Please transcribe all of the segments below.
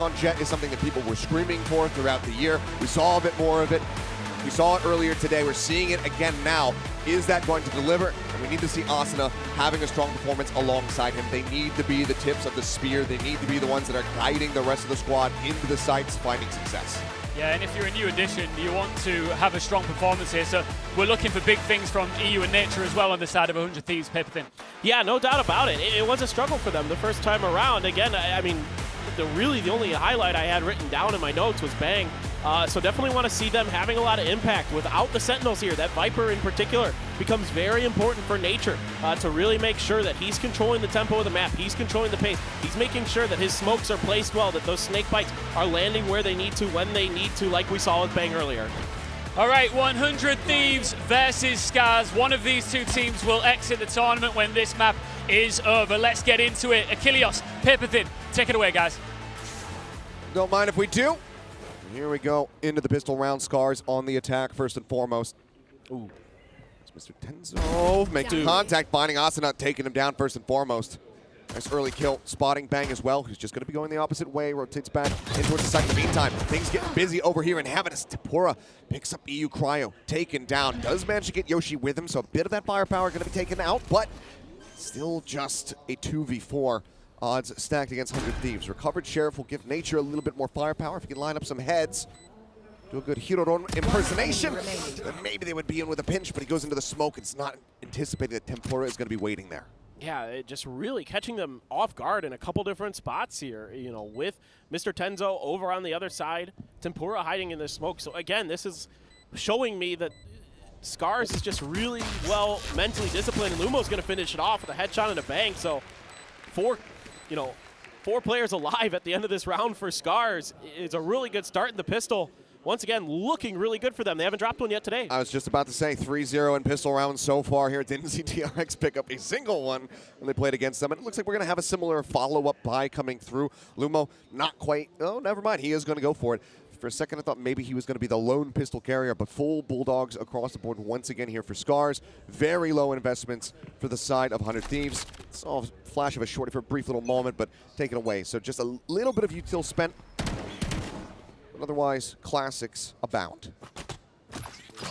on Jet is something that people were screaming for throughout the year. We saw a bit more of it. We saw it earlier today. We're seeing it again now. Is that going to deliver? And we need to see Asuna having a strong performance alongside him. They need to be the tips of the spear. They need to be the ones that are guiding the rest of the squad into the sites, finding success. Yeah, and if you're a new addition, you want to have a strong performance here. So we're looking for big things from EU and Nature as well on the side of 100 Thieves, Paper. Yeah, no doubt about it. It was a struggle for them the first time around. Again, I mean, the only highlight I had written down in my notes was Bang. So definitely want to see them having a lot of impact. Without the Sentinels here, that Viper in particular becomes very important for Nature to really make sure that he's controlling the tempo of the map, he's controlling the pace, he's making sure that his smokes are placed well, that those snake bites are landing where they need to, when they need to, like we saw with Bang earlier. All right, 100 Thieves versus SCARZ. One of these two teams will exit the tournament when this map is over. Let's get into it. Achilles, Paper Thin, take it away, guys. Don't mind if we do. Here we go into the pistol round. SCARZ on the attack first and foremost. Ooh, it's Mr. Tenzo making contact, finding Asuna, taking him down first and foremost. Nice early kill, spotting Bang as well, who's just going to be going the opposite way, rotates back in towards the side. In the meantime, things getting busy over here in Heaven as Tempura picks up EU Cryo, taken down. Does manage to get Yoshi with him, so a bit of that firepower going to be taken out, but still just a 2v4. Odds stacked against 100 Thieves. Recovered Sheriff will give Nature a little bit more firepower. If he can line up some heads, do a good Hiroron impersonation, then maybe they would be in with a pinch, but he goes into the smoke. It's not anticipating that Tempura is going to be waiting there. Yeah, it just really catching them off guard in a couple different spots here, you know, with Mr. Tenzo over on the other side, Tempura hiding in the smoke. So again, this is showing me that SCARZ is just really well mentally disciplined, and Lumo's going to finish it off with a headshot and a bang. So four players alive at the end of this round for SCARZ. It's a really good start in the pistol. Once again, looking really good for them. They haven't dropped one yet today. I was just about to say 3-0 in pistol rounds so far here. Didn't see TRX pick up a single one when they played against them. And it looks like we're going to have a similar follow-up buy coming through. Lumo, not quite. Oh, never mind. He is going to go for it. For a second, I thought maybe he was going to be the lone pistol carrier, but full Bulldogs across the board once again here for SCARZ. Very low investments for the side of 100 Thieves. Saw a flash of a shorty for a brief little moment, but taken away. So just a little bit of util spent. But otherwise, classics abound.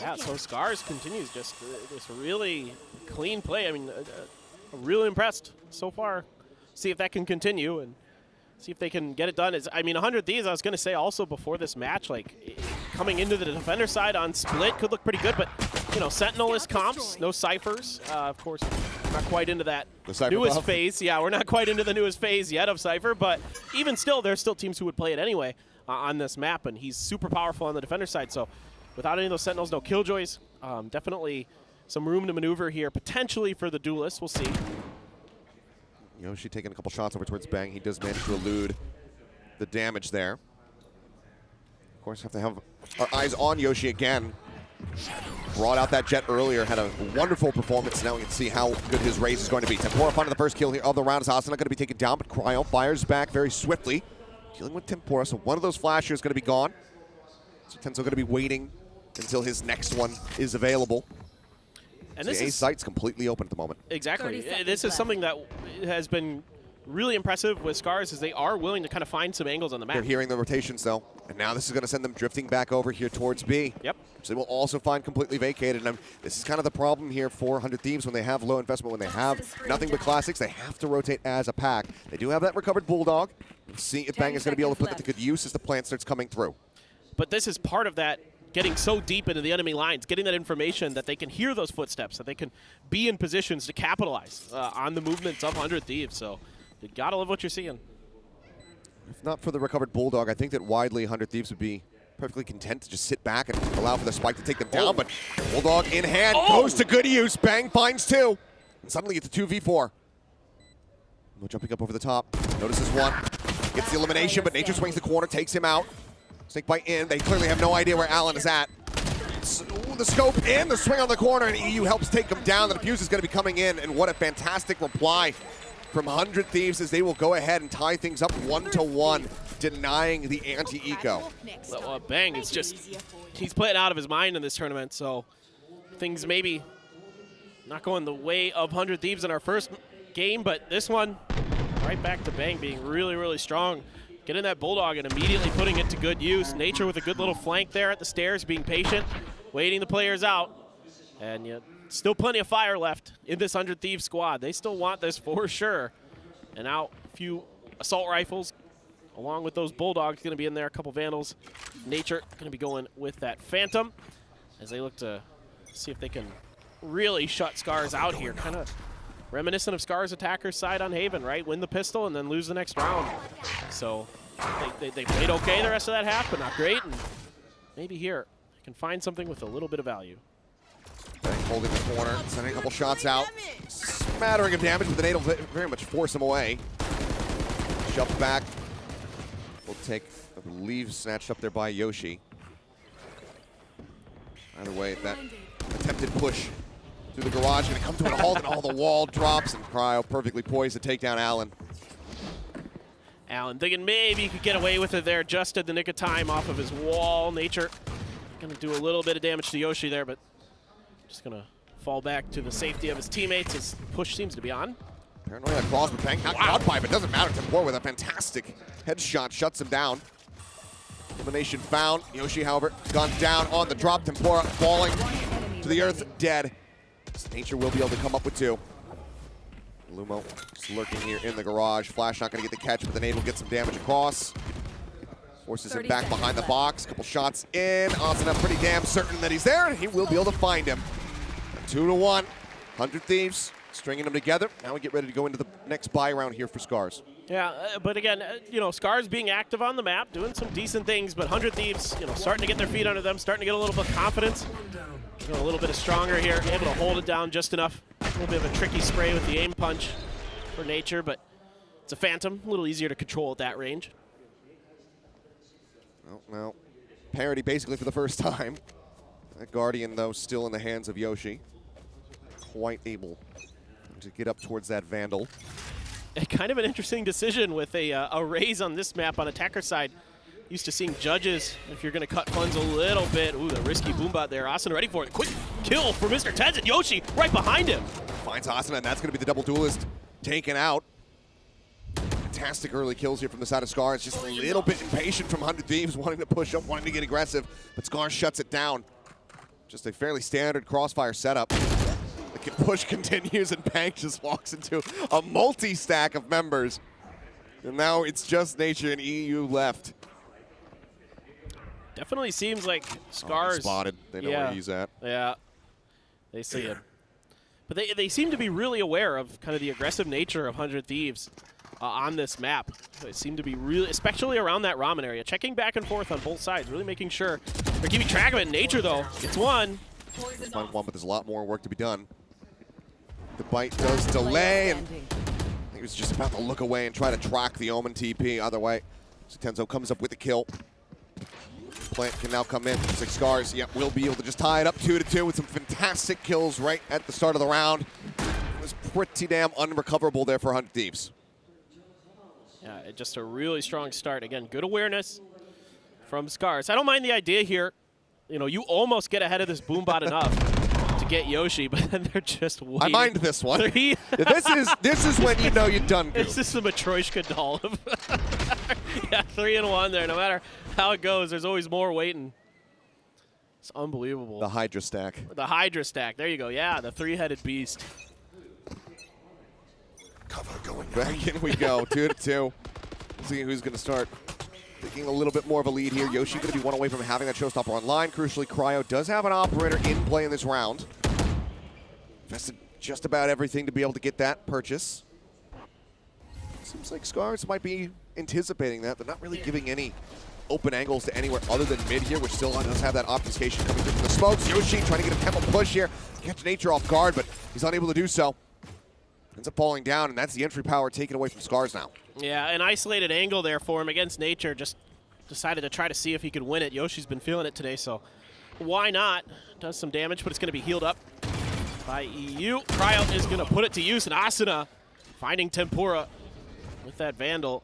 Yeah, so SCARZ continues just this really clean play. I mean, really impressed so far. See if that can continue and see if they can get it done. I mean, 100 Thieves, I was going to say also before this match, like, coming into the defender side on split could look pretty good, but, you know, Sentinelist comps, no Cyphers. Of course, not quite into that newest phase. Yeah, we're not quite into the newest phase yet of Cypher, but even still, there's still teams who would play it anyway on this map, and he's super powerful on the defender side. So without any of those Sentinels, no Killjoys, definitely some room to maneuver here, potentially for the duelists. We'll see. Yoshi taking a couple shots over towards Bang. He does manage to elude the damage there. Of course, have to have our eyes on Yoshi again. Brought out that Jet earlier, had a wonderful performance. Now we can see how good his raise is going to be. Tempura finding the first kill here of the round. Is Asuna going to be taken down, but Cryo fires back very swiftly. Dealing with Tempura, so one of those flashers is going to be gone. So Tenzo going to be waiting until his next one is available. And so this A site's completely open at the moment. Exactly. This is something that has been really impressive with SCARZ, is they are willing to kind of find some angles on the map. They're hearing the rotations, though. And now this is going to send them drifting back over here towards B. Yep. Which they will also find completely vacated. And this is kind of the problem here for 100 Thieves when they have low investment, when they have nothing but classics. They have to rotate as a pack. They do have that recovered Bulldog. Let's see if Bang is going to be able to put that to good use as the plant starts coming through. But this is part of that, getting so deep into the enemy lines, getting that information that they can hear those footsteps, that they can be in positions to capitalize on the movements of 100 Thieves. So you gotta love what you're seeing. If not for the recovered Bulldog, I think that widely 100 Thieves would be perfectly content to just sit back and allow for the spike to take them down. But Bulldog in hand goes to good use. Bang finds two. And suddenly it's a 2v4. No jumping up over the top. Notices one. Gets the elimination, but Nature swings the corner, takes him out. Snake bite in. They clearly have no idea where Allen is at. The scope in, the swing on the corner, and EU helps take him down. The defuse is going to be coming in, and what a fantastic reply from 100 Thieves as they will go ahead and tie things up 1-1, denying the anti-eco. Well, Bang, it's just, he's playing out of his mind in this tournament, so things maybe not going the way of 100 Thieves in our first game, but this one, right back to Bang being really, really strong. getting that Bulldog and immediately putting it to good use. Nature with a good little flank there at the stairs, being patient, waiting the players out. And yet, still plenty of fire left in this 100 Thieves squad. They still want this for sure. And now a few assault rifles along with those Bulldogs going to be in there, a couple Vandals. Nature going to be going with that Phantom as they look to see if they can really shut SCARZ out here. Kind of reminiscent of SCARZ attacker's side on Haven, right? Win the pistol and then lose the next round. So they played okay the rest of that half, but not great. And maybe here they can find something with a little bit of value. Holding the corner, sending a couple shots out. Smattering of damage, but the nade will very much force him away. Shoved back. Will take, I believe, snatched up there by Yoshi. Either way, that attempted push through the garage going to come to a halt, and all the wall drops, and Cryo perfectly poised to take down Allen. Allen thinking maybe he could get away with it there just at the nick of time off of his wall. Nature going to do a little bit of damage to Yoshi there, but just going to fall back to the safety of his teammates. His push seems to be on. Paranoia cross, but bang, knocked out by, but doesn't matter. Tempor with a fantastic headshot shuts him down. Elimination found. Yoshi, however, gone down on the drop. Tempora falling to the earth, dead. Nature will be able to come up with two. Lumo is lurking here in the garage. Flash not going to get the catch, but the nade will get some damage across. Forces him back behind the box. Couple shots in. Asuna pretty damn certain that he's there, and he will be able to find him. 2-1. 100 Thieves stringing them together. Now we get ready to go into the next buy round here for SCARZ. Yeah, but again, you know, SCARZ being active on the map, doing some decent things, but 100 Thieves, you know, starting to get their feet under them, starting to get a little bit of confidence. You know, a little bit of stronger here, able to hold it down just enough. A little bit of a tricky spray with the aim punch for Nature, but it's a Phantom, a little easier to control at that range. Well, parity basically for the first time. That Guardian, though, still in the hands of Yoshi. Quite able to get up towards that Vandal. Kind of an interesting decision with a raise on this map on attacker side. Used to seeing judges, if you're going to cut funds a little bit. Ooh, the risky boombot there. Asuna ready for it. Quick kill for Mr. Tenzin. Yoshi right behind him. Finds Asuna, and that's going to be the double duelist taken out. Fantastic early kills here from the side of SCARZ. Just a little bit impatient from 100 Thieves, wanting to push up, wanting to get aggressive, but SCARZ shuts it down. Just a fairly standard crossfire setup. The push continues, and Pank just walks into a multi-stack of members. And now it's just Nature and EU left. Definitely seems like SCARZ. Spotted. They know where he's at. Yeah, they see him. But they seem to be really aware of kind of the aggressive nature of 100 Thieves on this map. They seem to be really, especially around that ramen area, checking back and forth on both sides, really making sure they're keeping track of it. Nature, though, gets one. Let's find one, but there's a lot more work to be done. The bite does delay, and he was just about to look away and try to track the Omen TP. Other way, Tenzo comes up with the kill. Plant can now come in. Looks like SCARZ, yep, will be able to just tie it up 2-2 with some fantastic kills right at the start of the round. It was pretty damn unrecoverable there for 100 Thieves. Yeah, just a really strong start. Again, good awareness from SCARZ. I don't mind the idea here. You know, you almost get ahead of this boombot enough to get Yoshi, but then they're just waiting. I mind this one. this is when you know you've done good. This is the Matryoshka doll. Yeah, 3-1 there. No matter how it goes, there's always more waiting. It's unbelievable. The Hydra stack. The Hydra stack. There you go. Yeah, the three-headed beast. Cover going back in we go. 2-2. See who's going to start taking a little bit more of a lead here. Yoshi going to be one away from having that showstopper online. Crucially, Cryo does have an operator in play in this round. Invested just about everything to be able to get that purchase. Seems like SCARZ might be anticipating that. They're not really giving any open angles to anywhere other than mid here, which still does have that obfuscation coming through from the smokes. Yoshi trying to get a tempo push here. Catch Nature off guard, but he's unable to do so. Ends up falling down, and that's the entry power taken away from SCARZ now. Yeah, an isolated angle there for him against Nature. Just decided to try to see if he could win it. Yoshi's been feeling it today, so why not? Does some damage, but it's going to be healed up by EU. Cryo is going to put it to use, and Asuna finding Tempura with that Vandal.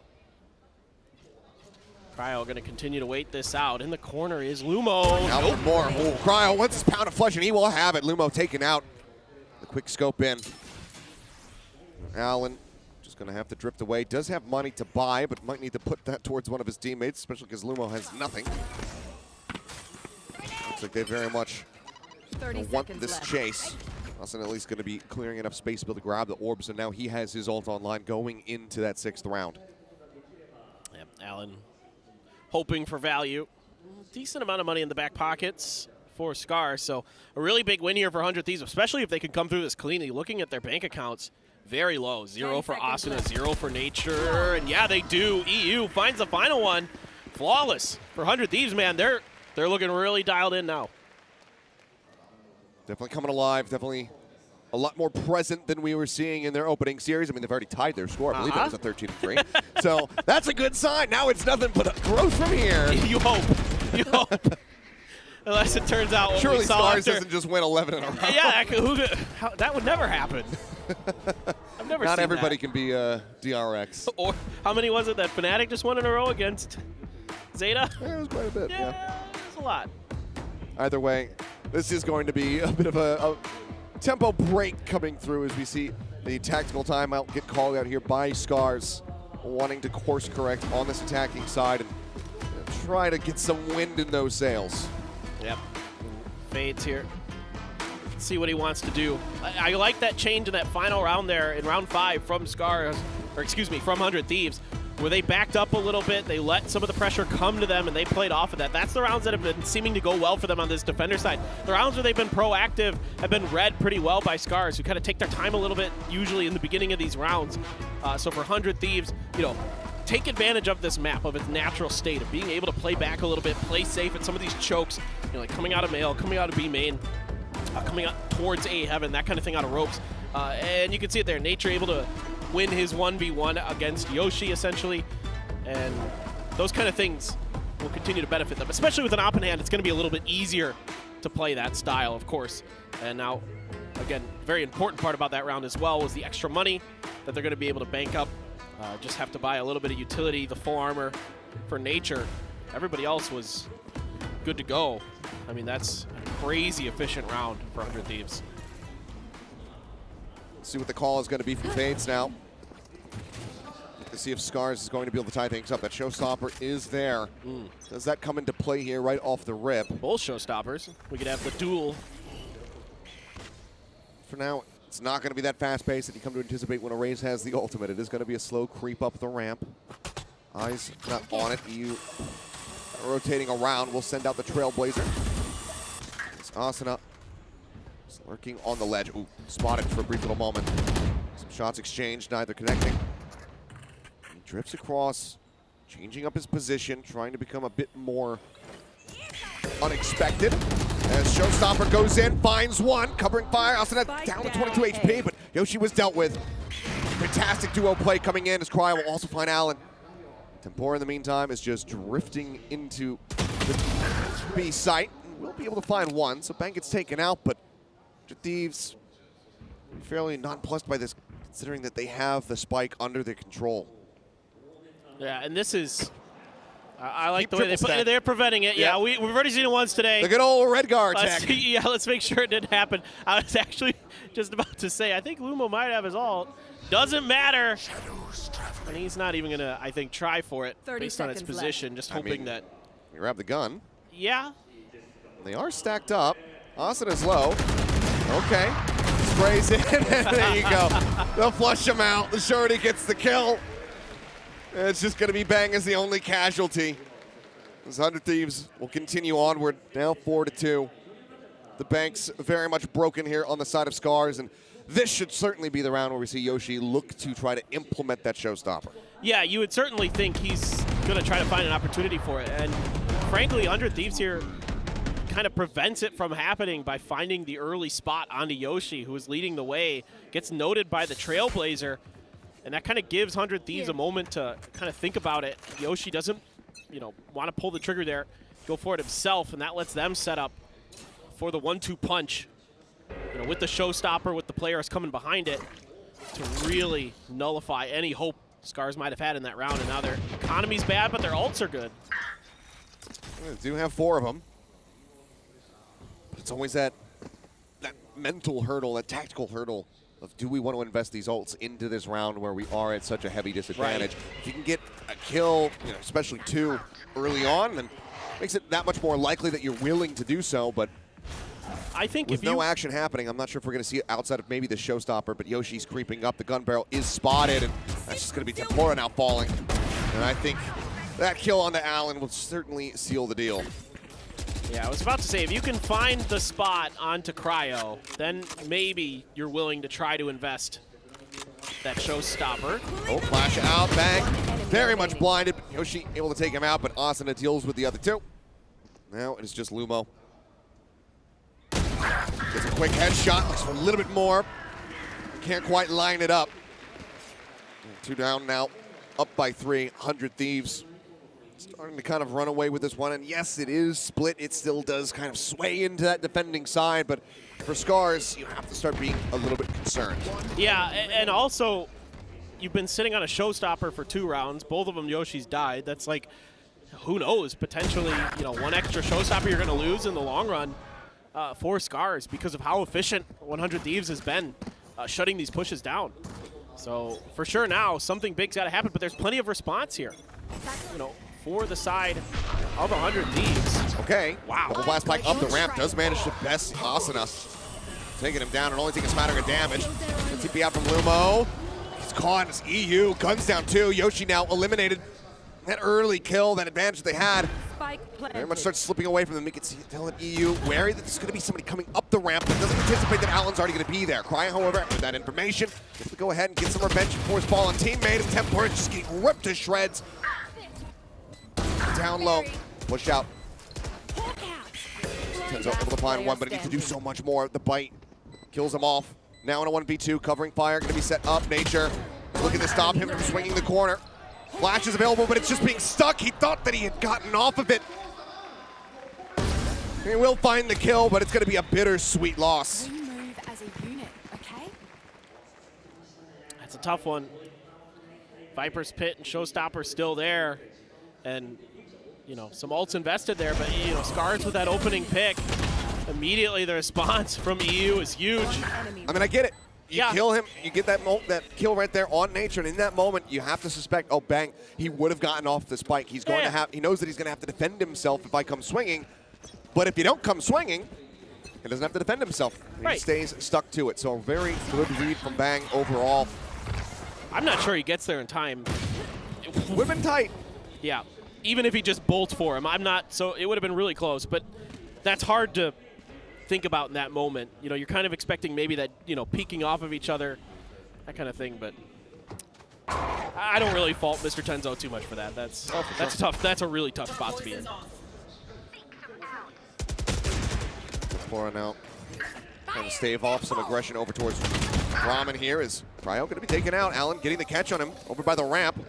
Cryo going to continue to wait this out. In the corner is Lumo. Now for more. Oh, Cryo wants his pound of flesh, and he will have it. Lumo taken out. The quick scope in. Allen Just going to have to drift away. Does have money to buy, but might need to put that towards one of his teammates, especially because Lumo has nothing. Looks like they very much want this chase. Austin at least going to be clearing enough space to be able to grab the orbs, and now he has his ult online going into that 6th round. Yep, Allen hoping for value. Decent amount of money in the back pockets for SCARZ, so a really big win here for 100 Thieves, especially if they can come through this cleanly. Looking at their bank accounts, very low. 0 for Asuna, 0 for Nature, and yeah, they do. EU finds the final one. Flawless for 100 Thieves, man. They're looking really dialed in now. Definitely coming alive, definitely a lot more present than we were seeing in their opening series. I mean, they've already tied their score. I believe it was a 13-3. So that's a good sign. Now it's nothing but growth from here. You hope. You hope. Unless it turns out what surely we saw SCARZ doesn't just win 11 in a row. Yeah, that would never happen. I've never Not seen everybody that. can be DRX. Or how many was it that Fnatic just won in a row against Zeta? Yeah, it was quite a bit, yeah. It was a lot. Either way, this is going to be a bit of a tempo break coming through as we see the tactical timeout get called out here by SCARZ, wanting to course correct on this attacking side and try to get some wind in those sails. Yep. Fades here. See what he wants to do. I like that change in that final round there in round 5 from SCARZ, or excuse me, from 100 Thieves, where they backed up a little bit, they let some of the pressure come to them, and they played off of that. That's the rounds that have been seeming to go well for them on this defender side. The rounds where they've been proactive have been read pretty well by SCARZ, who kind of take their time a little bit, usually in the beginning of these rounds. So for 100 Thieves, you know, take advantage of this map, of its natural state, of being able to play back a little bit, play safe at some of these chokes, you know, like coming out of male, coming out of B main, coming out towards A heaven, that kind of thing out of ropes. And you can see it there, Nature able to win his 1v1 against Yoshi, essentially. And those kind of things will continue to benefit them, especially with an op in hand. It's going to be a little bit easier to play that style, of course. And now, again, very important part about that round as well was the extra money that they're going to be able to bank up. Just have to buy a little bit of utility, the full armor for Nature. Everybody else was good to go. I mean, that's a crazy efficient round for 100 Thieves. Let's see what the call is going to be from Fades now. To see if SCARZ is going to be able to tie things up. That showstopper is there. Does that come into play here right off the rip? Both showstoppers. We could have the duel. For now, it's not going to be that fast-paced that you come to anticipate when a Raze has the ultimate. It is going to be a slow creep up the ramp. Eyes not on it. You rotating around. We'll send out the Trailblazer. It's Asuna lurking on the ledge. Ooh, spotted for a brief little moment. Some shots exchanged, neither connecting. He drifts across, changing up his position, trying to become a bit more unexpected. As Showstopper goes in, finds one, covering fire. Asuna down to 22 HP, but Yoshi was dealt with. Fantastic duo play coming in as Cry will also find Allen. Tempora in the meantime is just drifting into the B site. We'll be able to find one, so Bang gets taken out, but Thieves fairly nonplussed by this, considering that they have the spike under their control. Yeah, and this is, I like Keep the way they're preventing it. Yeah, we've already seen it once today. The good old red guard tech. Yeah, let's make sure it didn't happen. I was actually just about to say, I think Lumo might have his ult. Doesn't matter. And he's not even going to, I think, try for it based on its position, just hoping that. You grab the gun. Yeah. They are stacked up. Asuna's low. Okay. Sprays in, and there you go. They'll flush him out. The shorty gets the kill. And it's just going to be Bang as the only casualty. As 100 Thieves will continue onward, now 4-2. The bank's very much broken here on the side of SCARZ, and this should certainly be the round where we see Yoshi look to try to implement that showstopper. Yeah, you would certainly think he's going to try to find an opportunity for it. And frankly, 100 Thieves here kind of prevents it from happening by finding the early spot onto Yoshi, who is leading the way, gets noted by the Trailblazer, and that kind of gives 100 Thieves a moment to kind of think about it. Yoshi doesn't, you know, want to pull the trigger there, go for it himself, and that lets them set up for the 1-2 punch, you know, with the showstopper, with the players coming behind it, to really nullify any hope SCARZ might have had in that round. And now their economy's bad, but their ults are good. They do have 4 of them. But it's always that mental hurdle, that tactical hurdle of do we want to invest these ults into this round where we are at such a heavy disadvantage. Right. If you can get a kill, especially 2 early on, then makes it that much more likely that you're willing to do so, but I think with no action happening, I'm not sure if we're going to see it outside of maybe the showstopper, but Yoshi's creeping up. The gun barrel is spotted, and that's just going to be Tempura now falling. And I think that kill onto Allen will certainly seal the deal. Yeah, I was about to say, if you can find the spot onto Cryo, then maybe you're willing to try to invest that showstopper. Oh, flash out, bang. Very much blinded. Yoshi able to take him out, but Asuna deals with the other 2. Now it is just Lumo. Gets a quick headshot, looks for a little bit more. Can't quite line it up. 2 down now, up by 3, 100 Thieves. Starting to kind of run away with this one, and yes, it is split. It still does kind of sway into that defending side, but for SCARZ, you have to start being a little bit concerned. Yeah, and also, you've been sitting on a showstopper for 2 rounds. Both of them Yoshi's died. That's like, who knows, potentially, one extra showstopper you're going to lose in the long run for SCARZ because of how efficient 100 Thieves has been shutting these pushes down. So, for sure now, something big's got to happen, but there's plenty of response here. For the side of 100 Thieves. Okay. Wow. Double blast spike up the ramp. Does manage to best Asuna. Taking him down and only taking a smattering of damage. TP out from Lumo. He's caught. It's EU. Guns down 2. Yoshi now eliminated. That early kill, that advantage they had, very much starts slipping away from them. You can see tell it EU wary that there's going to be somebody coming up the ramp, but doesn't anticipate that Allen's already going to be there. Cryo, however, with that information, gets to go ahead and get some revenge for his fallen teammate, and Tempura just getting ripped to shreds. Down low, push out. Tenzo able to find one, but he needs to do so much more. The bite kills him off. Now in a 1v2, covering fire, going to be set up. Nature looking to stop him from swinging the corner. Flash is available, but it's just being stuck. He thought that he had gotten off of it. He will find the kill, but it's going to be a bittersweet loss. We move as a unit, okay? That's a tough one. Viper's Pit and Showstopper still there. And, some ults invested there, but, SCARZ with that opening pick. Immediately the response from EU is huge. I mean, I get it. You kill him, you get that kill right there on Nature, and in that moment, you have to suspect, oh, bang, he would have gotten off the spike. He's going to have, he knows that he's going to have to defend himself if I come swinging. But if you don't come swinging, he doesn't have to defend himself. He stays stuck to it. So a very good read from Bang overall. I'm not sure he gets there in time. Would have been tight. Yeah, even if he just bolts for him. I'm not, so it would have been really close, but that's hard to think about in that moment. You're kind of expecting maybe that, peeking off of each other, that kind of thing, but I don't really fault Mr. Tenzo too much for that. That's tough. That's a really tough spot to be in. Flora now trying to stave off some aggression over towards Ramen here. Is Cryo going to be taken out? Allen getting the catch on him over by the ramp.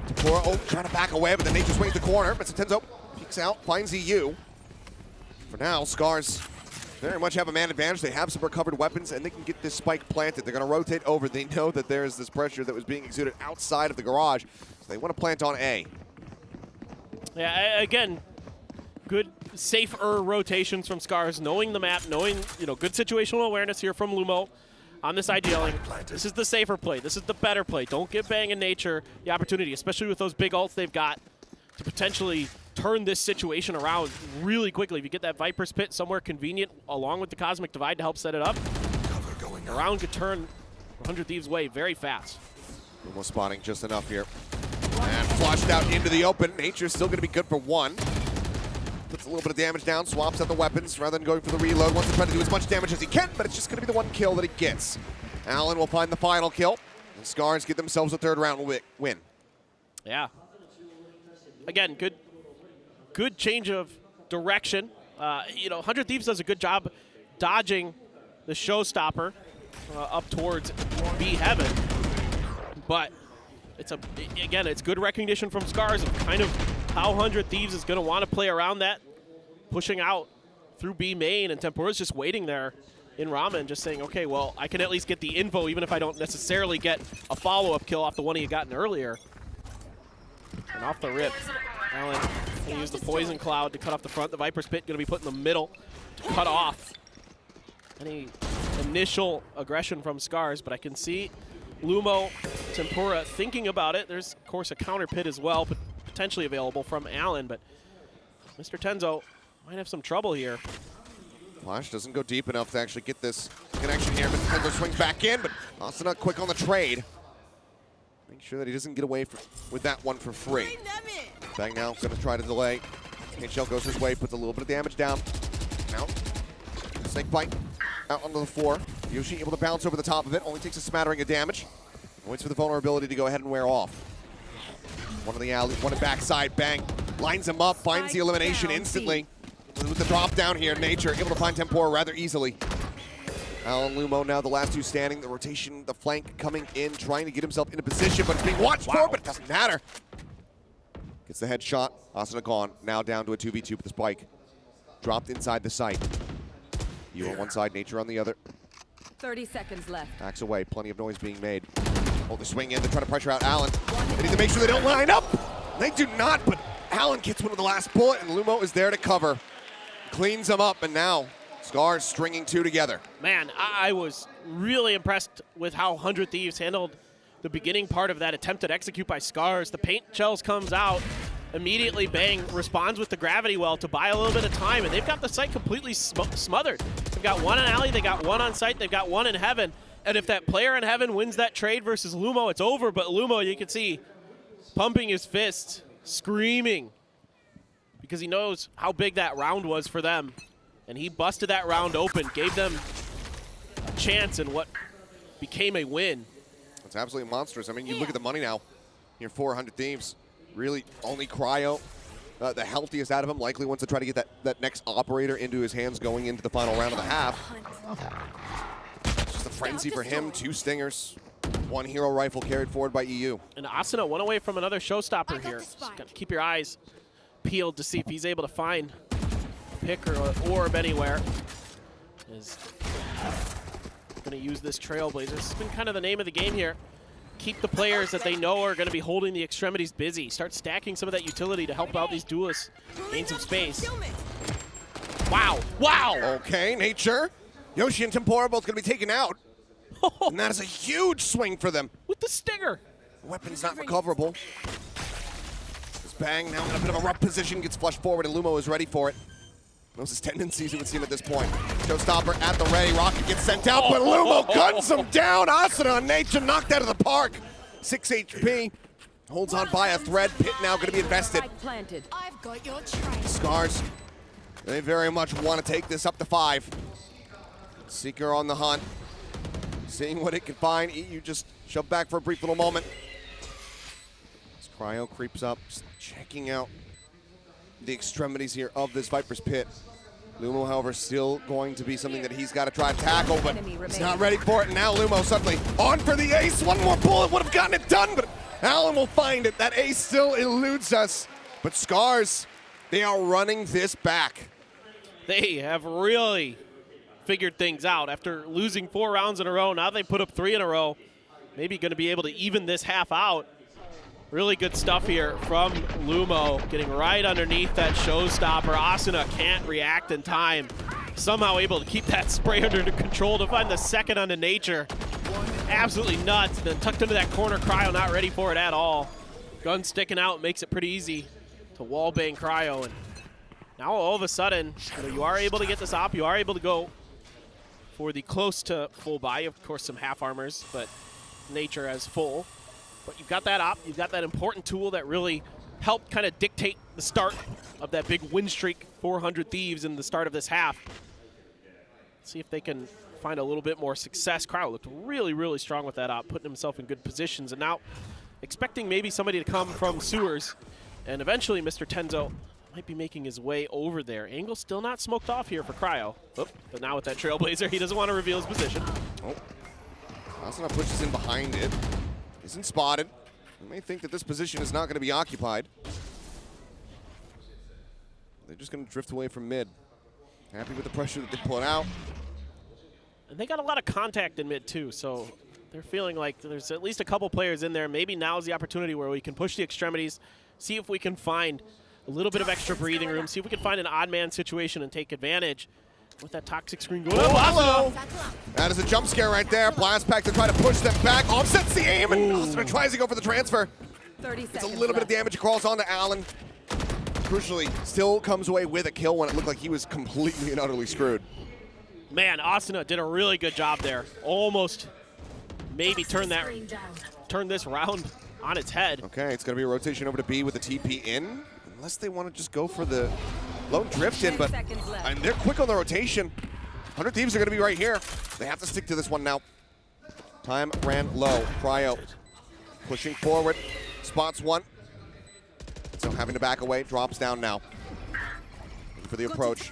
Tempura, trying to back away, but then Nature swings the corner. Mr. Tenzo peeks out, finds EU. For now, SCARZ very much have a man advantage. They have some recovered weapons, and they can get this spike planted. They're going to rotate over. They know that there's this pressure that was being exuded outside of the garage, so they want to plant on A. Yeah, again, good, safer rotations from SCARZ, knowing the map, knowing, good situational awareness here from Lumo on this idealing. This is the safer play. This is the better play. Don't give Bang and Nature the opportunity, especially with those big ults they've got, to potentially turn this situation around really quickly. If you get that Viper's Pit somewhere convenient along with the Cosmic Divide to help set it up, the round could turn 100 Thieves' way very fast. Almost spotting just enough here. And flushed out into the open. Nature's still going to be good for 1. Puts a little bit of damage down, swaps out the weapons rather than going for the reload. Wants to try to do as much damage as he can, but it's just going to be the 1 kill that he gets. Allen will find the final kill, and SCARZ get themselves a 3rd round win. Yeah. Again, good change of direction. 100 Thieves does a good job dodging the showstopper up towards B Heaven, but it's good recognition from SCARZ of kind of how 100 Thieves is going to want to play around that, pushing out through B main, and Tempura's just waiting there in Ramen, just saying, okay, well, I can at least get the info even if I don't necessarily get a follow-up kill off the one he had gotten earlier. And off the rip, Allen going to use the Poison Cloud to cut off the front. The Viper's Pit going to be put in the middle to cut off any initial aggression from SCARZ, but I can see Lumo, Tempura thinking about it. There's, of course, a counter pit as well, but potentially available from Allen, but Mr. Tenzo might have some trouble here. Flash doesn't go deep enough to actually get this connection here. Mr. Tenzo swings back in, but Asuna quick on the trade. Make sure that he doesn't get away with that one for free. Bang now, gonna try to delay. HL goes his way, puts a little bit of damage down. Now, snake bite out onto the floor. Yoshi able to bounce over the top of it, only takes a smattering of damage. Waits for the vulnerability to go ahead and wear off. One in the alley, one in backside, bang. Lines him up, finds the elimination instantly. With the drop down here, Nature able to find Tempura rather easily. Alan Lumo now the last two standing. The rotation, the flank coming in, trying to get himself into position, but it's being watched for, but it doesn't matter. Gets the headshot. Asuna gone. Now down to a 2v2 with the spike. Dropped inside the site. You on one side, Nature on the other. 30 seconds left. Backs away. Plenty of noise being made. Hold the swing in. They're trying to pressure out Allen. They need to make sure they don't line up. They do not, but Allen gets one of the last bullet, and Lumo is there to cover. Cleans them up, and now SCARZ stringing two together. Man, I was really impressed with how 100 Thieves handled the beginning part of that attempted execute by SCARZ. The paint shells comes out, immediately Bang responds with the gravity well to buy a little bit of time, and they've got the site completely smothered. They've got one in alley, they got one on site, they've got one in heaven, and if that player in heaven wins that trade versus Lumo, it's over, but Lumo, you can see, pumping his fist, screaming, because he knows how big that round was for them. And he busted that round open, gave them a chance in what became a win. It's absolutely monstrous. I mean, you look at the money now. You're 400 Thieves. Really, only Cryo, the healthiest out of him, likely wants to try to get that next operator into his hands going into the final round of the half. Just a frenzy for him. 2 stingers. 1 hero rifle carried forward by EU. And Asuna one away from another showstopper here. Just got to keep your eyes peeled to see if he's able to find a pick or an orb anywhere. Is going to use this Trailblazer. This has been kind of the name of the game here. Keep the players that they know are going to be holding the extremities busy. Start stacking some of that utility to help out these duelists gain some space. Wow. Wow. Okay, Nature. Yoshi and Tempura both going to be taken out. And that is a huge swing for them. With the stinger. Weapon's not recoverable. This Bang now in a bit of a rough position, gets flushed forward, and Lumo is ready for it. Knows his tendencies, it would seem at this point. Showstopper at the ready. Rocket gets sent out, but Lumo guns him down. Asuna on Nature knocked out of the park. 6 HP. Holds on by a thread. Pit now going to be invested. I've got your train. SCARZ, they very much want to take this up to 5. Seeker on the hunt. Seeing what it can find. EU just shoved back for a brief little moment. As Cryo creeps up, just checking out the extremities here of this Viper's Pit. Lumo, however, still going to be something that he's got to try to tackle, but he's not ready for it. And now Lumo suddenly on for the ace. One more bullet would have gotten it done, but Allen will find it. That ace still eludes us. But SCARZ, they are running this back. They have really figured things out. After losing 4 rounds in a row, now they put up 3 in a row. Maybe going to be able to even this half out. Really good stuff here from Lumo, getting right underneath that showstopper. Asuna can't react in time. Somehow able to keep that spray under control to find the second onto Nature. Absolutely nuts. Then tucked into that corner, Cryo not ready for it at all. Gun sticking out makes it pretty easy to wallbang Cryo. And now all of a sudden, you are able to get this op. You are able to go for the close to full buy. Of course, some half armors, but Nature as full. But you've got that op, you've got that important tool that really helped kind of dictate the start of that big win streak, 400 Thieves in the start of this half. See if they can find a little bit more success. Cryo looked really, really strong with that op, putting himself in good positions. And now expecting maybe somebody to come from sewers. And eventually Mr. Tenzo might be making his way over there. Angle still not smoked off here for Cryo. Oh, but now with that Trailblazer, he doesn't want to reveal his position. Oh, Asuna pushes in behind it. Isn't spotted. You may think that this position is not going to be occupied. They're just going to drift away from mid. Happy with the pressure that they put out. And they got a lot of contact in mid too, so they're feeling like there's at least a couple players in there. Maybe now's the opportunity where we can push the extremities, see if we can find a little bit of extra breathing room, see if we can find an odd man situation and take advantage. With that toxic screen going Oh, up. hello. That is a jump scare right there. Blast Pack to try to push them back. Offsets the aim, and Asuna tries to go for the transfer. 30 It's a seconds little bit of left. damage. It crawls onto Allen. Crucially, still comes away with a kill when it looked like he was completely and utterly screwed. Man, Asuna did a really good job there. Almost maybe turn this round on its head. Okay, it's going to be a rotation over to B with the TP in. Unless they want to just go for the lone drift in, 10 but seconds left. I mean, they're quick on the rotation. 100 Thieves are going to be right here. They have to stick to this one now. Time ran low. Cryo pushing forward. Spots one. So having to back away. Drops down now. Looking for the approach.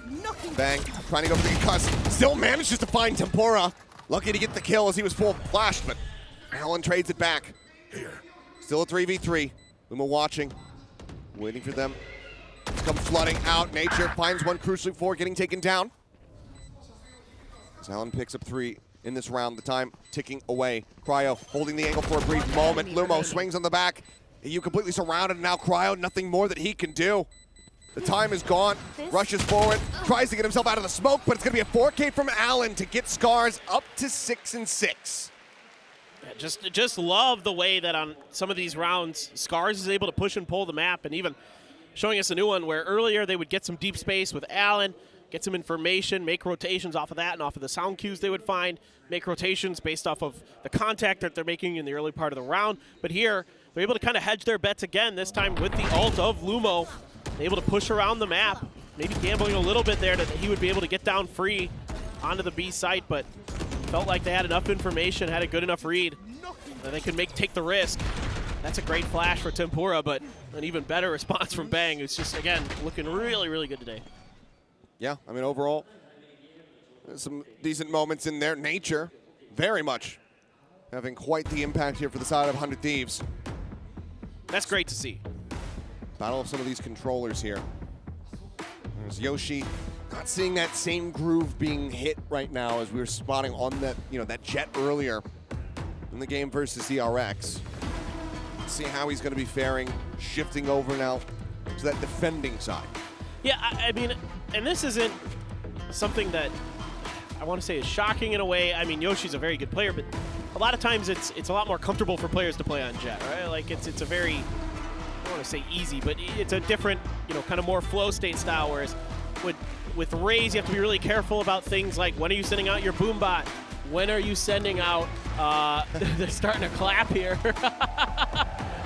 Bang. Trying to go for the concuss. Still manages to find Tempura. Lucky to get the kill as he was full flashed, but Allen trades it back. Still a 3v3. Luma watching. Waiting for them to come flooding out. Nature finds one crucially before getting taken down. As Allen picks up 3 in this round, the time ticking away. Cryo holding the angle for a brief moment. Lumo swings on the back. You completely surrounded, and now Cryo, nothing more that he can do. The time is gone. Rushes forward, tries to get himself out of the smoke, but it's going to be a 4K from Allen to get SCARZ up to 6-6. Yeah, just love the way that on some of these rounds, SCARZ is able to push and pull the map, and even showing us a new one where earlier they would get some deep space with Allen, get some information, make rotations off of that and off of the sound cues they would find, make rotations based off of the contact that they're making in the early part of the round. But here, they're able to kind of hedge their bets again, this time with the ult of Lumo. Able to push around the map, maybe gambling a little bit there that he would be able to get down free onto the B site, but felt like they had enough information, had a good enough read that they could take the risk. That's a great flash for Tempura, but an even better response from Bang, who's just, again, looking really, really good today. Yeah, I mean, overall, some decent moments in there. Nature, very much having quite the impact here for the side of 100 Thieves. That's great to see. Battle of some of these controllers here. There's Yoshi, not seeing that same groove being hit right now as we were spotting on that, that jet earlier in the game versus ERX. Let's see how he's going to be faring, shifting over now to that defending side. Yeah, I mean, and this isn't something that I want to say is shocking in a way. I mean, Yoshi's a very good player, but a lot of times it's a lot more comfortable for players to play on Jet, right? Like it's a very, I don't want to say easy, but it's a different, kind of more flow state style, whereas with Raze, you have to be really careful about things like when are you sending out your boom bot? When are you sending out, they're starting to clap here.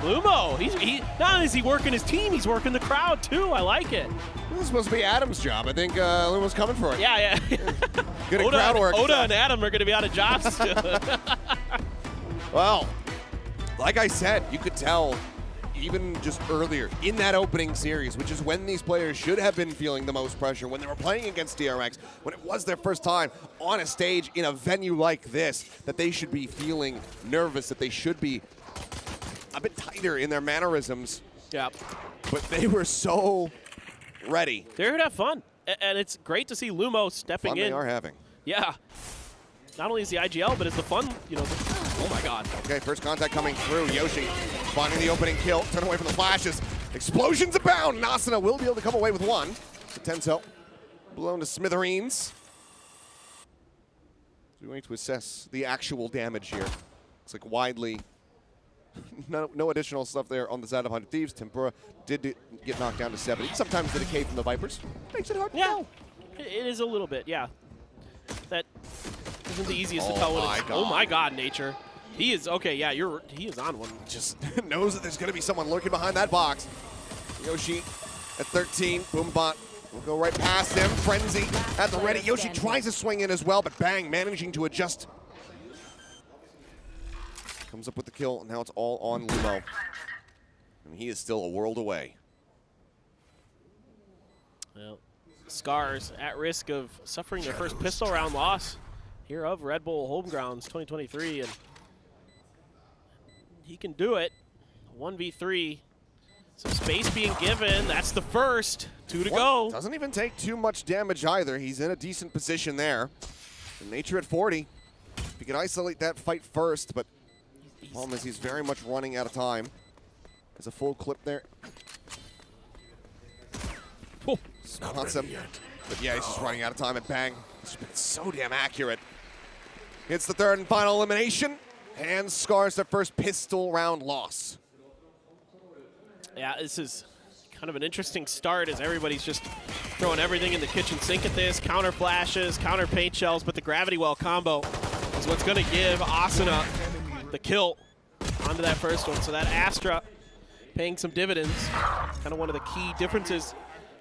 Lumo, he not only is he working his team, he's working the crowd too. I like it. This is supposed to be Adam's job. I think Lumo's coming for it. Yeah. Good at crowd work. Oda and Adam are going to be out of jobs soon. Well, like I said, you could tell even just earlier in that opening series, which is when these players should have been feeling the most pressure, when they were playing against DRX, when it was their first time on a stage in a venue like this, that they should be feeling nervous, that they should be a bit tighter in their mannerisms. Yeah. But they were so ready. They're going to have fun. And it's great to see Lumo stepping Fun in. they are having. Yeah. Not only is the IGL, but it's the fun, oh my God. Okay, first contact coming through. Yoshi finding the opening kill. Turn away from the flashes. Explosions abound. Nasuna will be able to come away with one. So Tenso blown to smithereens. So we're going to assess the actual damage here. Looks like widely. No additional stuff there on the side of 100 Thieves. Tempura did get knocked down to 70. Sometimes the decay from the Vipers makes it hard to tell. It is a little bit, yeah. That isn't the easiest to tell Oh what my it's. God. Oh my God, Nature. He is, okay, yeah, he is on one. Just knows that there's going to be someone lurking behind that box. Yoshi at 13. Boombot will go right past him. Frenzy at the ready. Yoshi tries to swing in as well, but Bang managing to adjust. Comes up with the kill. Now it's all on Lumo. And he is still a world away. Well, SCARZ at risk of suffering their first pistol round loss here of RedBull Homegrounds 2023, and he can do it. 1v3, some space being given. That's the first. 2 to go. Doesn't even take too much damage either. He's in a decent position there. And Nature at 40. If he can isolate that fight first, but the problem is he's very much running out of time. There's a full clip there. Oh. Spots him. But yeah, he's just running out of time, and bang. It's been so damn accurate. It's the third and final elimination, and SCARZ their first pistol round loss. Yeah, this is kind of an interesting start as everybody's just throwing everything in the kitchen sink at this. Counter flashes, counter paint shells, but the gravity well combo is what's going to give Asuna the kill onto that first one. So that Astra paying some dividends. Kind of one of the key differences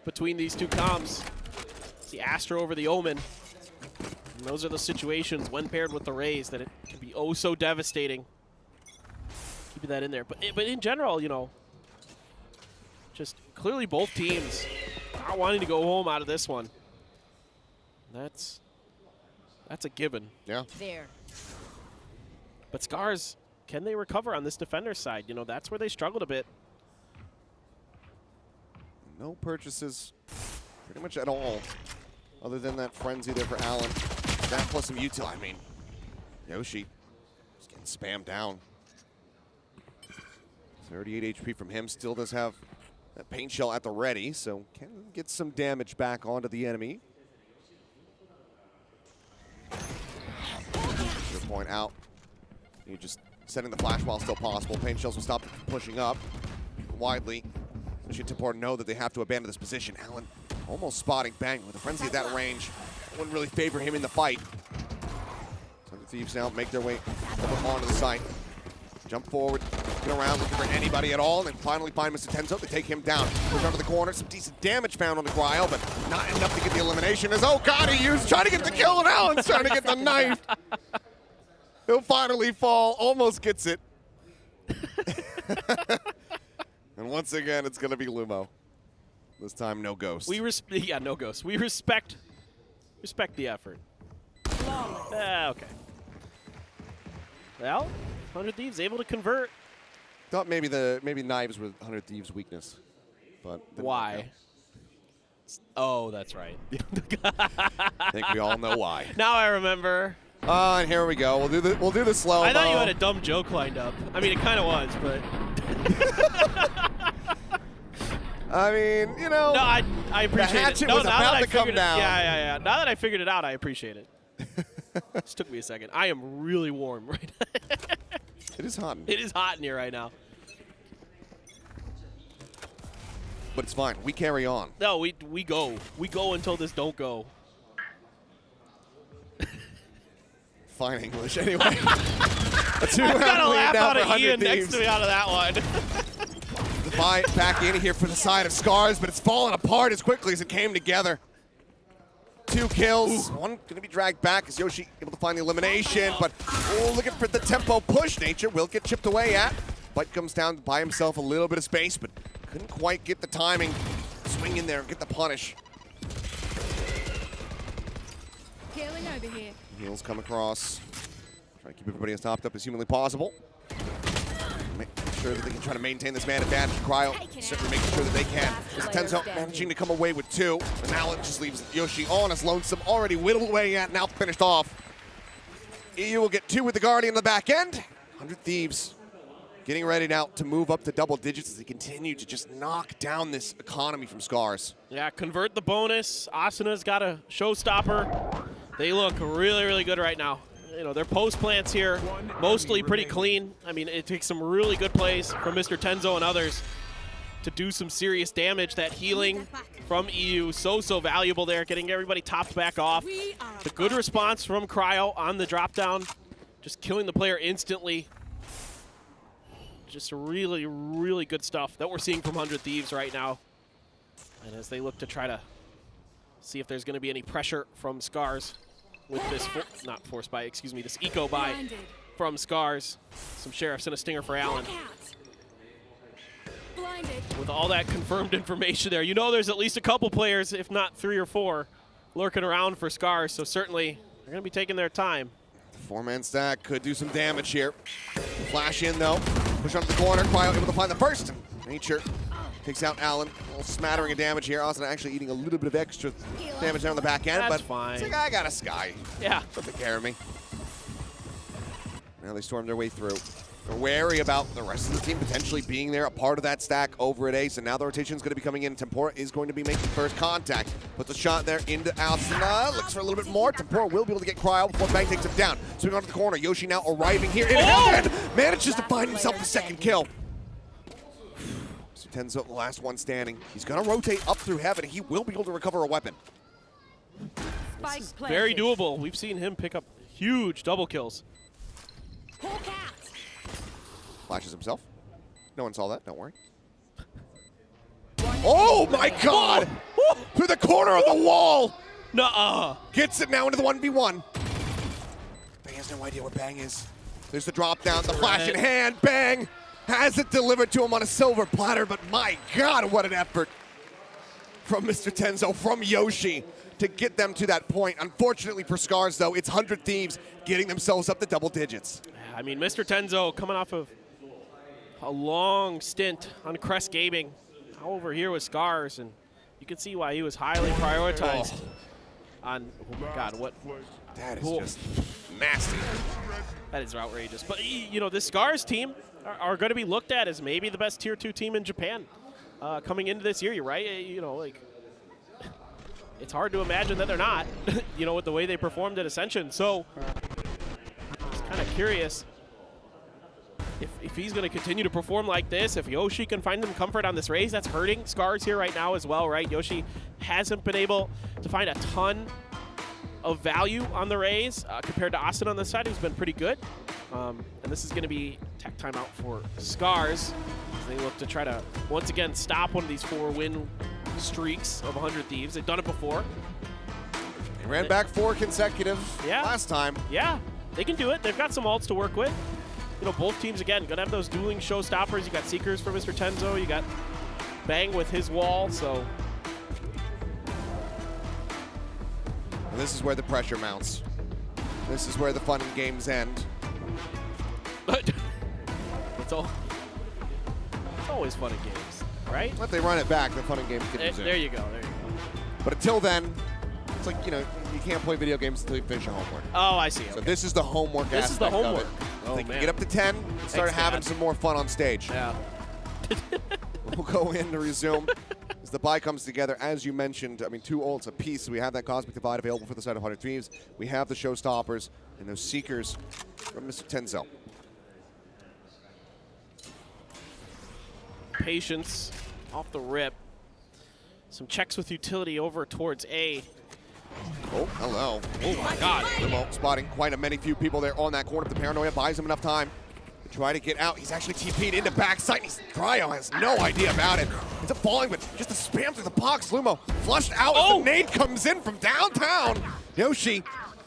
between these two comps. It's the Astra over the Omen. And those are the situations when paired with the Rays that it can be oh so devastating. Keeping that in there. But in general, you know, just clearly both teams not wanting to go home out of this one. That's a given. Yeah. There. But SCARZ, can they recover on this defender's side? You know, that's where they struggled a bit. No purchases pretty much at all, other than that frenzy there for Allen. That plus some util. I mean, Yoshi is getting spammed down. 38 HP from him. Still does have that paint shell at the ready, so can get some damage back onto the enemy. Good point out. You're just setting the flash while still possible. Paint shells will stop pushing up widely. Should Tipor know that they have to abandon this position. Allen almost spotting Bang with a frenzy at that range. Wouldn't really favor him in the fight. So the Thieves now make their way over onto the site. Jump forward, get around, looking for anybody at all, and then finally find Mr. Tenzo. They take him down. Goes under the corner. Some decent damage found on the Cryo, but not enough to get the elimination. As oh god, he's trying to get the kill, and Allen's trying to get the knife. He'll finally fall. Almost gets it. And once again, it's going to be Lumo. This time, no ghost. Yeah, no ghost. We respect the effort. Okay. Well, 100 Thieves able to convert. Thought maybe knives were 100 Thieves' weakness, but why? Oh, that's right. I think we all know why. Now I remember. And here we go. We'll do the slow. I thought you had a dumb joke lined up. I mean, it kind of was, but. I mean, you know. No, I appreciate the hatchet it. No, was about to come down. Yeah. Now that I figured it out, I appreciate it. This took me a second. I am really warm right now. It is hot. It is hot in here right now. But it's fine. We carry on. No, we go. We go until this don't go. Fine English, anyway. A I got a laugh out of Ian next to me out of that one. The fight back in here for the side of SCARZ, but it's fallen apart as quickly as it came together. 2 kills. One going to be dragged back as Yoshi able to find the elimination, but looking for the tempo push. Nature will get chipped away at. Bite comes down by himself, a little bit of space, but couldn't quite get the timing. Swing in there and get the punish. Healing over here. Heels come across. Try to keep everybody as topped up as humanly possible. Make sure that they can try to maintain this man advantage. Cryo certainly making sure that they can. As Tenzo managing to come away with 2. And now it just leaves Yoshi on as lonesome, already whittled away at, now finished off. EU will get 2 with the Guardian on the back end. 100 Thieves getting ready now to move up to double digits as they continue to just knock down this economy from SCARZ. Yeah, convert the bonus. Asuna's got a showstopper. They look really, really good right now. You know, their post plants here, mostly pretty clean. I mean, it takes some really good plays from Mr. Tenzo and others to do some serious damage. That healing from EU, so valuable there, getting everybody topped back off. The good response from Cryo on the drop down, just killing the player instantly. Just really, really good stuff that we're seeing from 100 Thieves right now. And as they look to try to see if there's going to be any pressure from SCARZ with this, not force buy, excuse me, this eco buy from SCARZ. Some sheriffs and a stinger for Allen. With all that confirmed information there, you know there's at least a couple players, if not 3 or 4, lurking around for SCARZ, so certainly they're going to be taking their time. The 4-man stack could do some damage here. Flash in, though. Push onto the corner. Cryo able to find the first. Nature takes out Allen. A little smattering of damage here. Asuna actually eating a little bit of extra damage down the back end. That's but fine. It's like, I got a Sky. Yeah. Don't take care of me. Now they storm their way through. They're wary about the rest of the team potentially being there, a part of that stack over at Ace, and now the rotation is going to be coming in. Tempora is going to be making first contact. Puts a shot there into Asuna, looks for a little bit more. Tempora will be able to get Cryo before Bang takes him down. Swing onto the corner, Yoshi now arriving here in heaven, manages to find himself the second kill. So Tenzo, the last one standing. He's going to rotate up through heaven, and he will be able to recover a weapon. Spike planted. Very doable. We've seen him pick up huge double kills. Flashes himself. No one saw that, don't worry. Oh my god! Through the corner of the wall! Nuh-uh. Gets it now into the 1v1. Bang has no idea where Bang is. There's the drop down, the flash in hand. Bang has it delivered to him on a silver platter, but my god, what an effort from Mr. Tenzo, from Yoshi, to get them to that point. Unfortunately for SCARZ, though, it's 100 Thieves getting themselves up to double digits. I mean, Mr. Tenzo coming off of a long stint on Crest Gaming, now over here with SCARZ, and you can see why he was highly prioritized on, oh my god, what? That is just nasty. That is outrageous. But, you know, this SCARZ team are going to be looked at as maybe the best Tier 2 team in Japan coming into this year. You're right. You know, like, it's hard to imagine that they're not, you know, with the way they performed at Ascension. So, just kind of curious if he's going to continue to perform like this, if Yoshi can find them comfort on this raise. That's hurting SCARZ here right now as well, right? Yoshi hasn't been able to find a ton of value on the raise compared to Austin on this side, who's been pretty good. And this is going to be tech timeout for SCARZ as they look to try to, once again, stop one of these 4-win streaks of 100 Thieves. They've done it before. They ran back 4 consecutive last time. Yeah, they can do it. They've got some ults to work with. You know, both teams, again, going to have those dueling showstoppers. You got Seekers for Mr. Tenzo. You got Bang with his wall, so. And this is where the pressure mounts. This is where the fun and games end. It's always fun and games, right? If they run it back, the fun and games can resume. There you go, there you go. But until then, it's like, you know, you can't play video games until you finish your homework. Oh, I see. So Okay. this is the homework This is the aspect homework. of it. Oh, They can man. get up to 10 and start Thanks, having Dad. some more fun on stage. Yeah. We'll go in to resume as the buy comes together. As you mentioned, I mean, 2 ults apiece. So we have that Cosmic Divide available for the side of 100 Thieves. We have the Showstoppers and those Seekers from Mr. Tenzo. Patience off the rip. Some checks with utility over towards A. Oh, hello. Oh my god. Limo spotting quite a few people there on that corner. But the Paranoia buys him enough time to try to get out. He's actually TP'd into backside. Cryo has no idea about it. Ends up falling, but just a spam through the box. Lumo flushed out as the nade comes in from downtown. Yoshi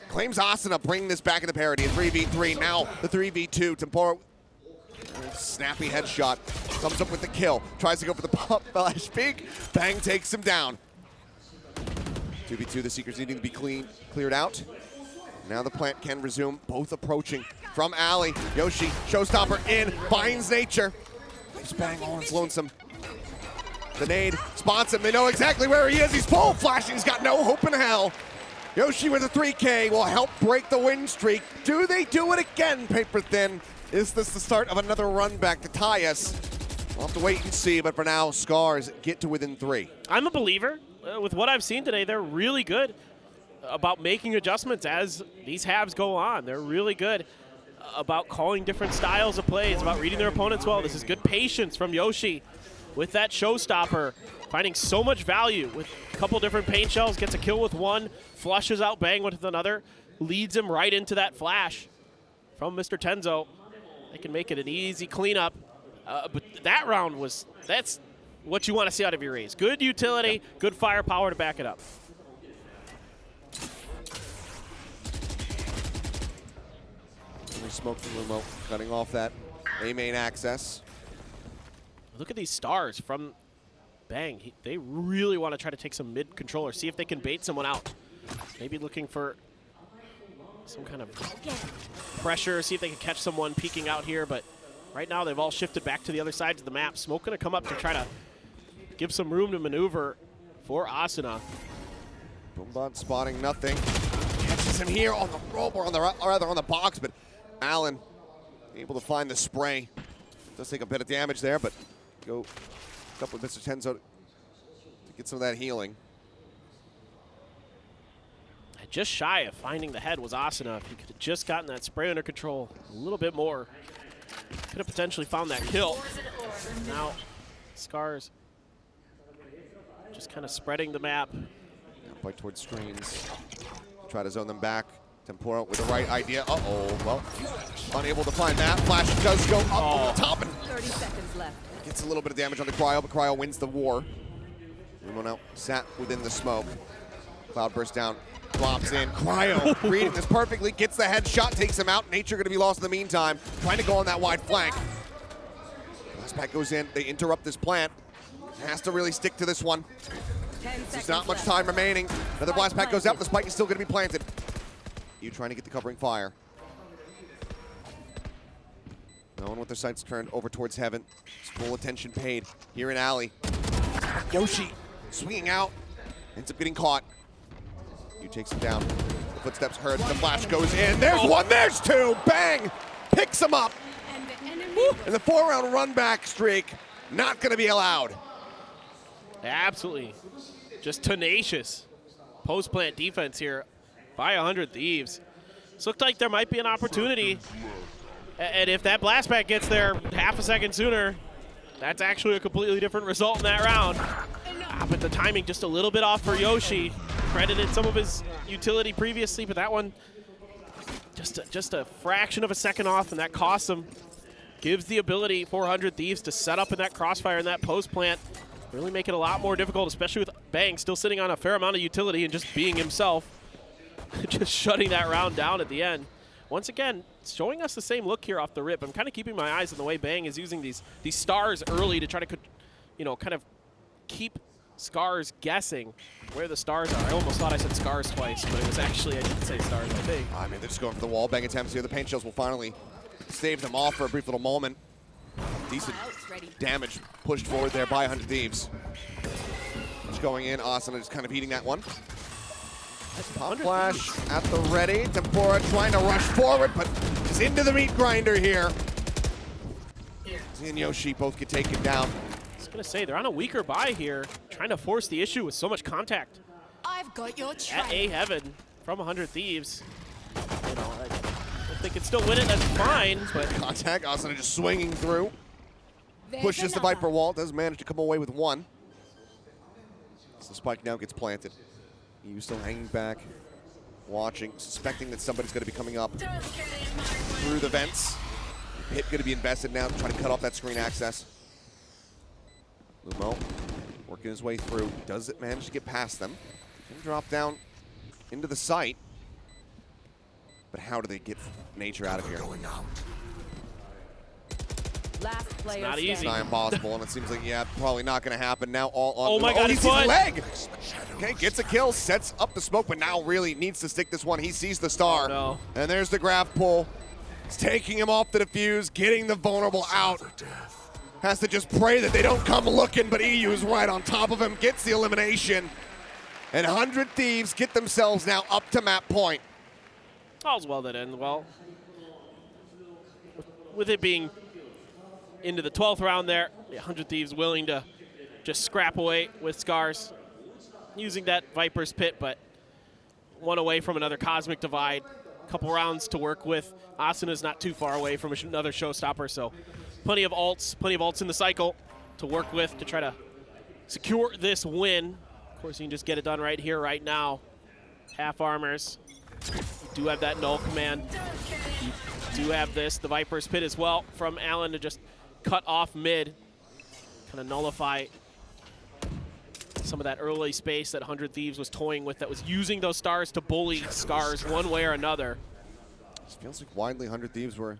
claims Asuna, bringing this back into parity. A 3v3, now the 3v2. Tempora, snappy headshot, comes up with the kill. Tries to go for the pop flash peek. Bang takes him down. 2v2, the Seekers needing to be cleared out. Now the plant can resume, both approaching from alley. Yoshi, showstopper in, finds nature. Leaves Bang all on his lonesome. The nade spots him, they know exactly where he is. He's full flashing, he's got no hope in hell. Yoshi with a 3K will help break the win streak. Do they do it again, Paper Thin? Is this the start of another run back to tie us? We'll have to wait and see, but for now, SCARZ get to within 3. I'm a believer. With what I've seen today, they're really good about making adjustments as these halves go on. They're really good about calling different styles of plays, about reading their opponents well. This is good patience from Yoshi with that showstopper, finding so much value with a couple different paint shells, gets a kill with one, flushes out Bang with another, leads him right into that flash from Mr. Tenzo. They can make it an easy cleanup. But that round was, that's what you want to see out of your raise. Good utility, good firepower to back it up. Smoke from Lumo, cutting off that A main access. Look at these stars from Bang. They really want to try to take some mid controller, see if they can bait someone out. Maybe looking for some kind of pressure, see if they can catch someone peeking out here, but right now they've all shifted back to the other sides of the map. Smoke going to come up to try to give some room to maneuver for Asuna. Boombot spotting nothing. Catches him here on the rope, or on the box, but Allen able to find the spray. Does take a bit of damage there, but go up with Mr. Tenzo to get some of that healing. Just shy of finding the head was Asuna. If he could have just gotten that spray under control a little bit more, could have potentially found that kill. Now, SCARZ just kind of spreading the map. Fight towards screens. Try to zone them back. Tempura with the right idea. Uh-oh, well, unable to find that. Flash does go up over the top and 30 seconds left. gets a little bit of damage on the Cryo, but Cryo wins the war. Lumo now sat within the smoke. Cloud bursts down, drops in. Cryo reading this perfectly, gets the headshot, takes him out. Nature going to be lost in the meantime. Trying to go on that wide flank. Blast pack goes in, they interrupt this plant. Has to really stick to this one. 10 seconds There's not much left. time remaining. Another blast pack goes out, the spike is still going to be planted. You trying to get the covering fire. No one with their sights turned over towards heaven. It's full attention paid here in Alley. Yoshi swinging out, ends up getting caught. You takes him down. The footsteps heard, the flash goes in. There's one, there's two, bang! Picks him up. And the enemy And the 4-round run back streak, not gonna be allowed. Absolutely. Just tenacious post-plant defense here by 100 Thieves. This looked like there might be an opportunity. And if that blast back gets there half a second sooner, that's actually a completely different result in that round. But the timing just a little bit off for Yoshi. Credited some of his utility previously, but that one just a fraction of a second off, and that costs him. Gives the ability for 100 Thieves to set up in that crossfire in that post plant. Really make it a lot more difficult, especially with Bang still sitting on a fair amount of utility and just being himself. Just shutting that round down at the end. Once again, showing us the same look here off the rip. I'm kind of keeping my eyes on the way Bang is using these stars early to try to, kind of keep SCARZ guessing where the stars are. I almost thought I said SCARZ twice, but it was actually, I didn't say stars, I think. I mean, they're just going for the wall bang attempts here. The paint shells will finally save them off for a brief little moment. Decent damage pushed forward there by 100 Thieves. Just going in, Asuna just kind of eating that one. Pop flash at the ready. Tempura trying to rush forward, but is into the meat grinder here. Z and Yoshi both get taken down. I was going to say, they're on a weaker buy here, trying to force the issue with so much contact. I've got your At trail. A heaven from 100 Thieves. If they can still win it, that's fine, but Contact, Asuna just swinging through. There's Pushes the another. Viper wall, does manage to come away with one. So the spike now gets planted. You still hanging back, watching, suspecting that somebody's going to be coming up through the vents. Hit going to be invested now to try to cut off that screen access. Lumo working his way through. Does it manage to get past them? Can drop down into the site. But how do they get Nature out of here? Last player not standing. easy. It's not impossible, and it seems like, yeah, probably not going to happen. Now all on. Oh my God, he he sees put- the leg. Okay, gets a kill, sets up the smoke, but now really needs to stick this one. He sees the star. Oh, no. And there's the grab pull. It's taking him off the defuse, getting the vulnerable out. Has to just pray that they don't come looking, but EU's right on top of him, gets the elimination. And 100 Thieves get themselves now up to map point. all's well that ends well. With it being into the 12th round there, 100 Thieves willing to just scrap away with SCARZ. Using that Viper's Pit, but one away from another Cosmic Divide. Couple rounds to work with. Asuna's not too far away from another showstopper, so plenty of ults in the cycle to work with to try to secure this win. Of course, you can just get it done right here, right now. Half armors. You do have that null command. You do have this, the Viper's Pit as well, from Allen to just cut off mid. Kind of nullify some of that early space that 100 Thieves was toying with, that was using those stars to bully SCARZ one way or another. It feels like widely 100 Thieves were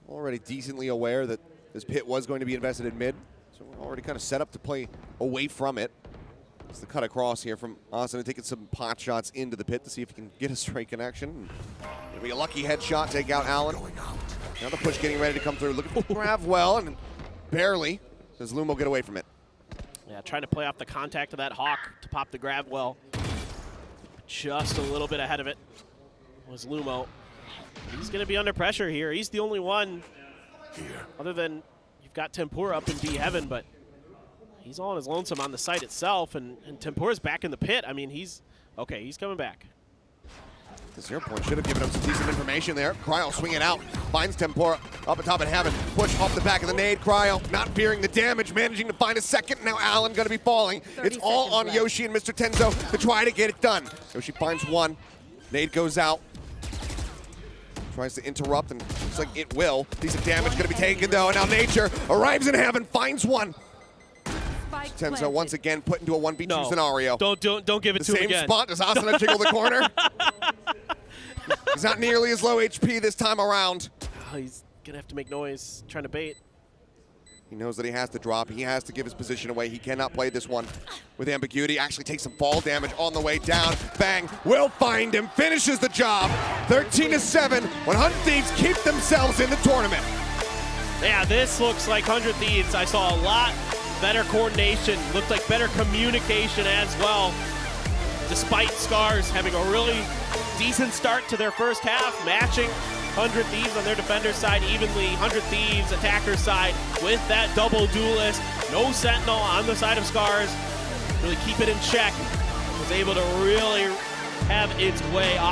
already decently aware that this pit was going to be invested in mid. So we're already kind of set up to play away from it. It's the cut across here from Asuna, taking some pot shots into the pit to see if he can get a straight connection. It'll be a lucky headshot, take out Allen. Now the push getting ready to come through. Looking for grab well, and barely does Lumo get away from it. Yeah, trying to play off the contact of that Hawk to pop the grab well. Just a little bit ahead of it was Lumo. He's going to be under pressure here. He's the only one other than you've got Tempura up in B heaven, but he's all on his lonesome on the site itself, and Tempura's back in the pit. I mean, he's coming back. The 0 point should have given him some decent information there. Cryo swinging out, finds Tempura up atop of heaven. Push off the back of the nade. Cryo not fearing the damage, managing to find a second. Now Allen going to be falling. It's all on Yoshi and Mr. Tenzo to try to get it done. Yoshi finds one. Nade goes out. Tries to interrupt, and looks like it will. Decent damage going to be taken, though. And now Nature arrives in heaven, finds one. Tenzo once again put into a 1v2 scenario. Don't give it the to him again. same spot. Does Asuna jiggle the corner? He's not nearly as low HP this time around. Oh, he's gonna have to make noise, trying to bait. He knows that he has to drop. He has to give his position away. He cannot play this one with ambiguity. Actually takes some fall damage on the way down. Bang, will find him, finishes the job. 13-7, 100 Thieves keep themselves in the tournament. Yeah, this looks like 100 Thieves. I saw a lot better coordination, looked like better communication as well. Despite SCARZ having a really decent start to their first half, matching 100 Thieves on their defender's side evenly, 100 Thieves attacker's side with that double duelist. No Sentinel on the side of SCARZ. Really keep it in check. Was able to really have its way off.